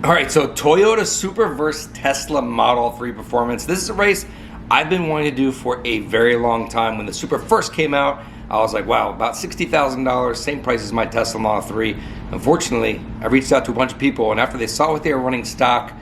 All right, so Toyota Supra versus Tesla Model 3 Performance. This is a race I've been wanting to do for a very long time. When the Supra first came out, I was like, wow, about $60,000, same price as my Tesla Model 3. Unfortunately, I reached out to a bunch of people, and after they saw what they were running stock,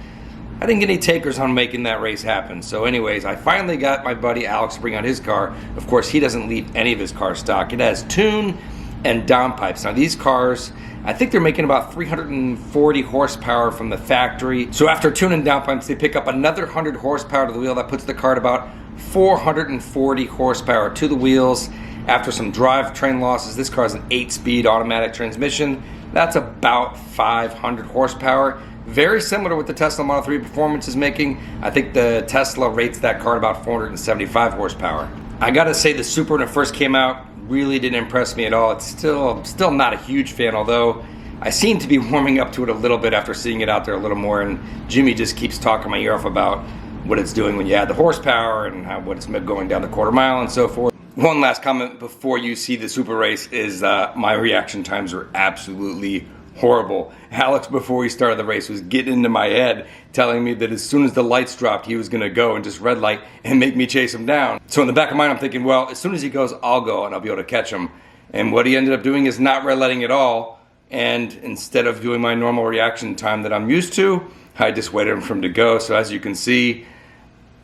I didn't get any takers on making that race happen. So anyways, I finally got my buddy Alex to bring out his car. Of course, he doesn't leave any of his car stock. It has tune and downpipes. Now these cars, I think they're making about 340 horsepower from the factory. So after tune and downpipes, they pick up another 100 horsepower to the wheel. That puts the car at about 440 horsepower to the wheels. After some drivetrain losses, this car has an 8-speed automatic transmission. That's about 500 horsepower. Very similar to what the Tesla Model 3 Performance is making. I think the Tesla rates that car at about 475 horsepower. I gotta say, the Supra, when it first came out, really didn't impress me at all. It's still not a huge fan, although I seem to be warming up to it a little bit after seeing it out there a little more, and Jimmy just keeps talking my ear off about what it's doing when you add the horsepower and what it's going down the quarter mile and so forth. One last comment before you see the Supra race is my reaction times are absolutely horrible. Alex, before we started the race, was getting into my head telling me that as soon as the lights dropped, he was going to go and just red light and make me chase him down. So in the back of my mind, I'm thinking, well, as soon as he goes, I'll go and I'll be able to catch him. And what he ended up doing is not red lighting at all. And instead of doing my normal reaction time that I'm used to, I just waited for him to go. So as you can see,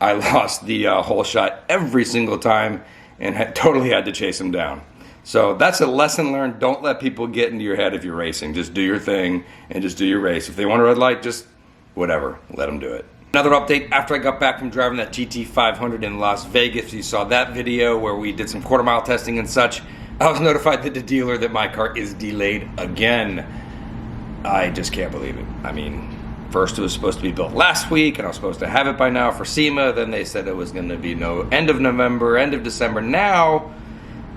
I lost the whole shot every single time and totally had to chase him down. So that's a lesson learned. Don't let people get into your head if you're racing. Just do your thing and just do your race. If they want a red light, just whatever, let them do it. Another update, after I got back from driving that GT500 in Las Vegas, you saw that video where we did some quarter mile testing and such. I was notified that the dealer that my car is delayed again. I just can't believe it. I mean, first it was supposed to be built last week and I was supposed to have it by now for SEMA. Then they said it was going to be end of November, end of December. Now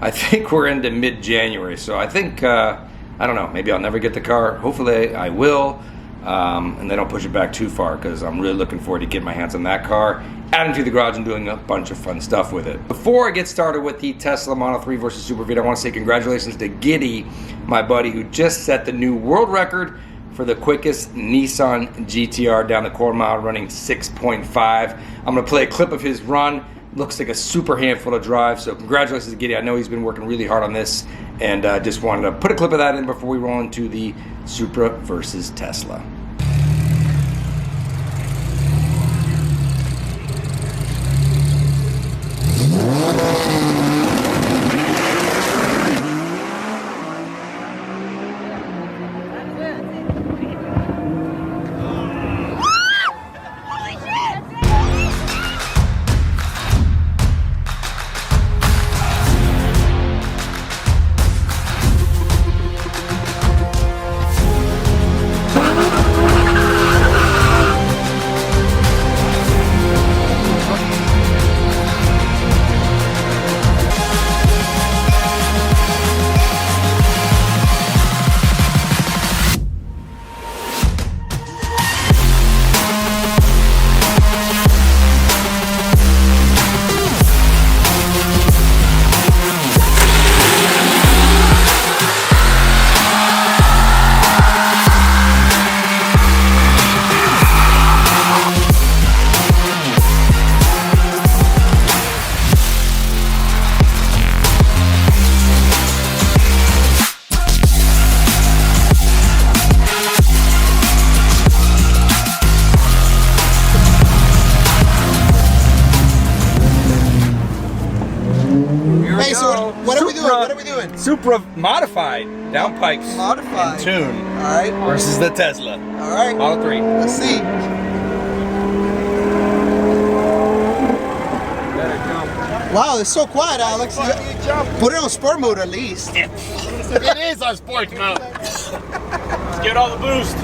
I think we're into mid-January, so I think, I don't know, maybe I'll never get the car. Hopefully I will, and they don't push it back too far, because I'm really looking forward to getting my hands on that car, adding to the garage and doing a bunch of fun stuff with it. Before I get started with the Tesla Model 3 versus Supra video, I want to say congratulations to Giddy, my buddy, who just set the new world record for the quickest Nissan GTR down the quarter mile, running 6.5. I'm going to play a clip of his run. Looks like a super handful to drive, so congratulations to Giddy. I know he's been working really hard on this, and just wanted to put a clip of that in before we roll into the Supra versus Tesla. Hey, so what are we doing? What are we doing? Supra modified, downpipes, Modified. and tune. All right. Versus the Tesla. All right. Model 3. Let's see. Wow, it's so quiet, Alex. Put it on sport mode at least. It is on sports mode. Let's get all the boost.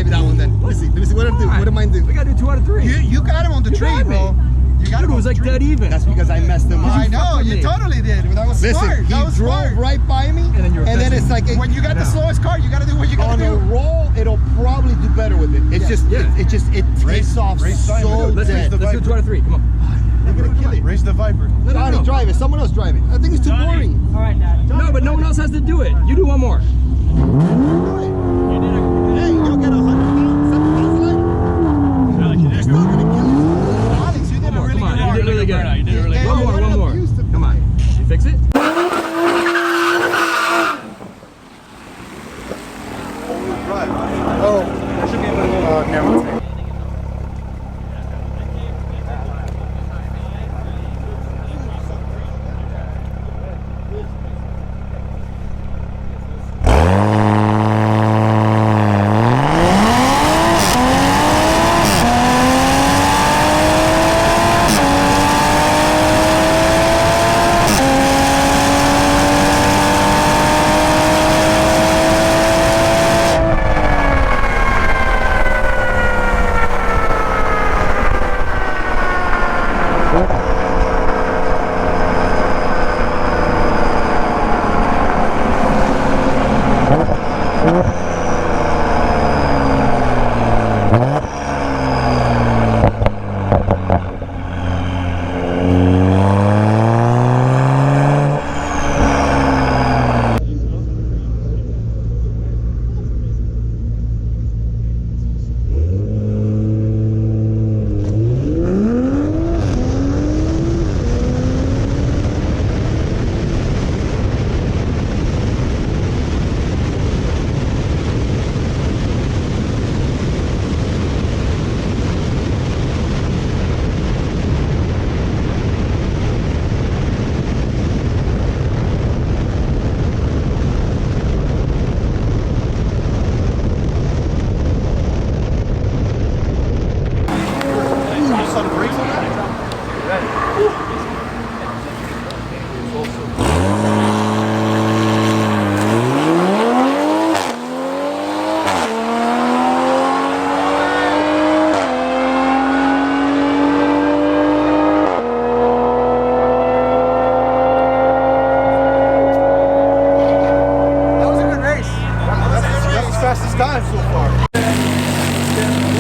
drive that one then. Let me see. What do I do? What am I do? We gotta do 2 out of 3. You got him on the tree, got me. bro. You got Dude, him it was on like the tree. dead even. That's because I messed him up. I know, with you me. totally did. That was Listen, smart. he That was drove smart. right by me, And then you're then it's like When you got the slowest car, you gotta do what you gotta on a do. roll, it'll probably do better with it. It's just, it takes off so Let's dead. do 2 out of 3. Come on. They're gonna kill it. Race the Viper. Johnny, drive it. Someone else drive it. I think it's too boring. All right, Dad. No, but no one else has to do it. You do one more. Hey, you'll get 100,000 light. They're still gonna kill it. Alex, you did a really Come on, good you did really good. You did really good. One more. Come on. You fix it? Oh, that should be able to go now. That was a good race. That's the fastest time so far.